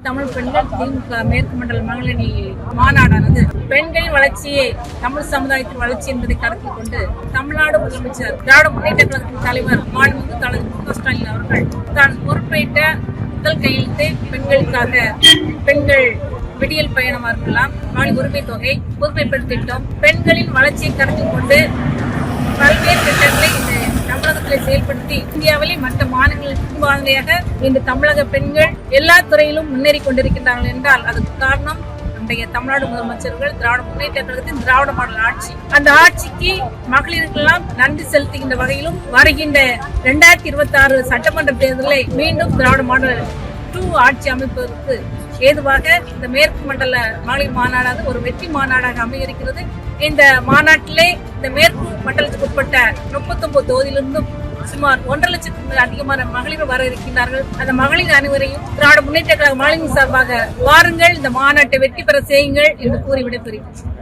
தமிழ் பெண்கள் திமுக மேற்கு மண்டல மகளிரணி மாநாடானது பெண்களின் வளர்ச்சியே தமிழ் சமுதாயத்தின் வளர்ச்சி என்பதை கருத்தில் கொண்டு தமிழ்நாடு முதலமைச்சர் திராவிட முன்னேற்ற கழகத்தின் தலைவர் மாண்புமிகு தலைவர் மு.க. ஸ்டாலின் அவர்கள் தான் பொறுப்பேற்ற முதல் கையெழுத்தை பெண்களுக்காக பெண்கள் விடியல் பயணமா இருக்கலாம், மகளிர் உரிமை தொகை, புதுமைப்பெண் திட்டம், பெண்களின் வளர்ச்சியை கருத்தில் கொண்டு பல்வேறு திட்டங்களை இந்த தமிழகத்தில் செயல்படுத்தி இந்தியாவிலே மற்ற மாநிலங்களுக்கு முன்மாதிரியாக இந்த தமிழக பெண்கள் எல்லா துறையிலும் முன்னேறி கொண்டிருக்கின்றார்கள் என்றால் அதுக்கு காரணம் நம்முடைய தமிழ்நாடு முதலமைச்சர்கள் திராவிட முன்னேற்ற கழகத்தின் திராவிட மாடல் ஆட்சி. அந்த ஆட்சிக்கு மகளிருக்கெல்லாம் நன்றி செலுத்துகின்ற வகையிலும் வருகின்ற 2026 சட்டமன்ற தேர்தலை மீண்டும் திராவிட மாடல் 2 ஆட்சி அமைப்பதற்கு ஏதுவாக இந்த மேற்கு மண்டல மகளிர் மாநாடாக ஒரு வெற்றி மாநாடாக அமைய இருக்கிறது. இந்த மாநாட்டிலே இந்த மேற்கு மண்டலத்துக்கு உட்பட்ட 39 தொகுதியிலிருந்தும் சுமார் 1.5 லட்சத்துக்கு அதிகமான மகளிர் வர இருக்கின்றார்கள். அந்த மகளிர் அனைவரையும் திராவிட முன்னேற்ற கழக மகளிர் சார்பாக வாருங்கள், இந்த மாநாட்டை வெற்றி பெற செய்யுங்கள் என்று கூறி விடைபெறுகிறேன்.